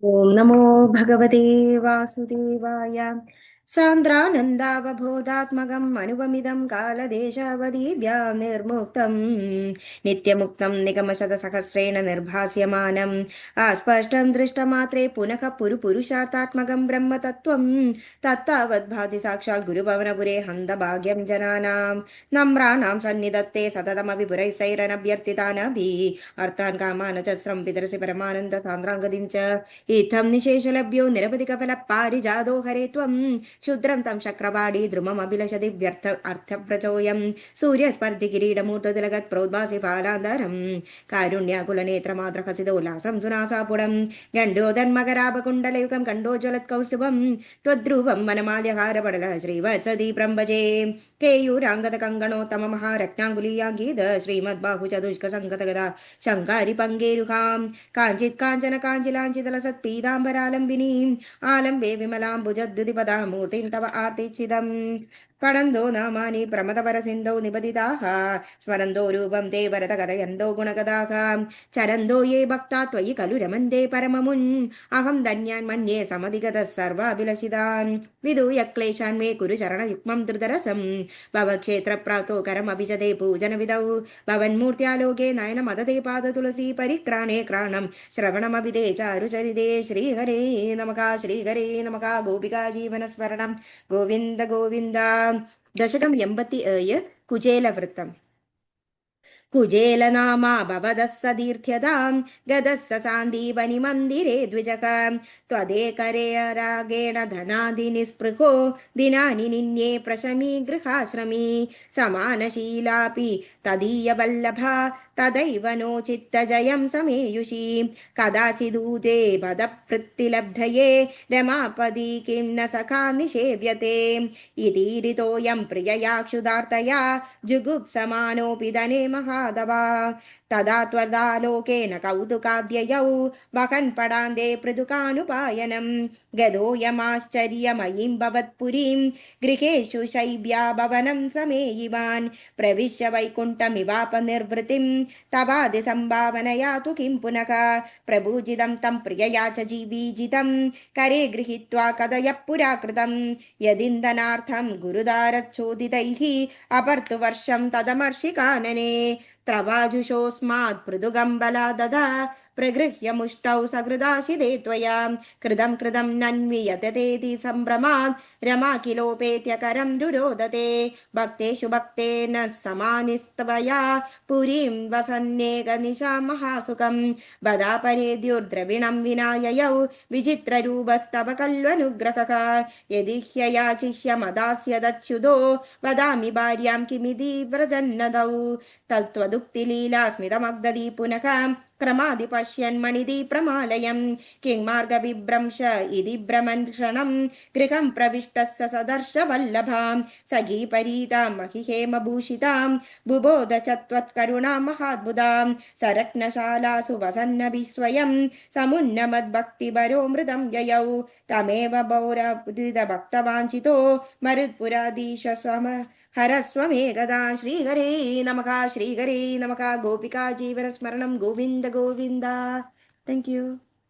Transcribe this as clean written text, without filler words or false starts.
ॐ नमो भगवते वासुदेवाय सान्द्रानन्दावबोधात्मकम् अनुपमिदं कालदेशावधिभ्यां निर्मुक्तं नित्यमुक्तं निगमशतसहस्रेण निर्भास्यमानम् अस्पष्टं दृष्टमात्रे पुनः पुरुषार्थात्मकं ब्रह्मतत्त्वं तत्तावद्भाति साक्षात् गुरुभवनपुरे हन्तभाग्यं जनानां नम्राणां सन्निधत्ते सततमपि पुरैसैरनभ्यर्थितानभिः अर्थान् कामान् च स्रं पितरसि परमानन्द सान्द्राङ्गतिं च इत्थं निशेषलभ्यो निरवधिकफलपारिजातो हरे त्वं क्षुद्रं तं शक्रवाडी द्रुममभिलषति व्यर्थ अर्थप्रचोयं सूर्यस्पर्धि किरीटमूर्ततिलगत् प्रोद्भासि फालान्तरं कारुण्याकुलनेत्रमात्रहसितोल्लासं सुनासापुडं गण्डोदन्मकरापकुण्डलयुगं कण्डोज्वलत्कौस्तुभं त्वद्ध्रुवं वनमाल्यहारपडल श्रीवत्सदीप्रं भजे केयूराङ्गदकङ्गणोत्तममहारत्नाङ्गुलीयाङ्गीद श्रीमद्बाहुचतुष्कसङ्गतगदा शङ्कारि पङ्गेरुहां काञ्चित् काञ्चन काञ्चिलाञ्चितलसत्पीताम्बरालम्बिनीम् आलम्बे विमलाम्बुजद्युतिपदामूर्तिं तव आर्तिचिदम् पठन्तो नामानि प्रमदपरसिन्धौ निबदिताः स्मरन्तो रूपं ते वरदकथयन्तो गुणगदाः चरन्तो ये भक्ता त्वयि खलु रमन्ते परममुन् अहं धन्यान् मन्ये समधिगतः सर्वाभिलषितान् विदूय क्लेशान् मे कुरु चरणयुग्मं धृतरसं भवक्षेत्रप्राप्तो करमभिजते पूजनविधौ भवन्मूर्त्यालोके नयनमदते पादतुलसी परिक्राणे क्राणं श्रवणमभिदे चारुचरिते श्रीहरे नमः गोपिका जीवनस्मरणं गोविन्द गोविन्द दशकं 87 कुचेलवृत्तम् कुजेलनामा भवदस्स दीर्थ्यतां गदस्स सान्दीपनिमन्दिरे द्विजः त्वदेकरे रागेण धनादिनिस्पृहो दिनानि निन्ये प्रशमी गृहाश्रमी समानशीलापि तदीयवल्लभा तदैव नो चित्तजयं समेयुषी कदाचिदूते पदवृत्तिलब्धये रमापदी किं न सखा निषेव्यते इतीरितोऽयं प्रियया क्षुधार्तया जुगुप्समानोऽपि धने महादवा तदा त्वदालोकेन कौतुकाद्ययौ वहन् पडान्ते पृथुकानुपायनं गदोऽयमाश्चर्यमयीं भवत्पुरीं गृहेषु शैव्या भवनं समेयिवान् प्रविश्य वैकुण्ठमिवापनिर्वृतिं तवादिसम्भावनया तु किं पुनः प्रभूजितं तं प्रियया च जीवीजितं करे गृहीत्वा कदयः पुरा कृतं यदिन्दनार्थं गुरुदारच्छोदितैः अपर्तुवर्षं तदमर्षिकानने त्रवाजुषोऽस्मात् पृथुगम्बला ददा प्रगृह्य मुष्टौ सकृदाशिदे त्वया कृदं नन्वियततेति सम्भ्रमात् रमा किलोपेत्यकरं रुरोदते भक्तेषु भक्तेन समानिस्त्वया पुरीं वसन्नेकनिशा महासुखं वदा परेद्युर्द्रविणं विनाययौ विचित्ररूपस्तव खल्वनुग्रहः यदि ह्ययाचिष्यमदास्यदच्युतो वदामि भार्यां किमिति व्रजन्नदौ तत्त्वदुक्तिलीला स्मितमग्दधी पुनः क्रमादि पश्यन्मणिदि प्रमालयं किं मार्गविभ्रंश इति भ्रमन्क्षणं गृहं प्रविष्टस्य सदर्श वल्लभां सखी परीतां महिहेमभूषितां बुबोध च त्वत्करुणां महाद्भुतां सरत्नशालासु वसन्नभिस्वयं समुन्नमद्भक्तिभरो मृदं ययौ तमेव भक्तवाञ्छितो मरुत्पुराधीश हरस्वमेकदा श्रीहरे नमः गोपिका जीवनस्मरणं गोविन्द गोविन्द. Thank you.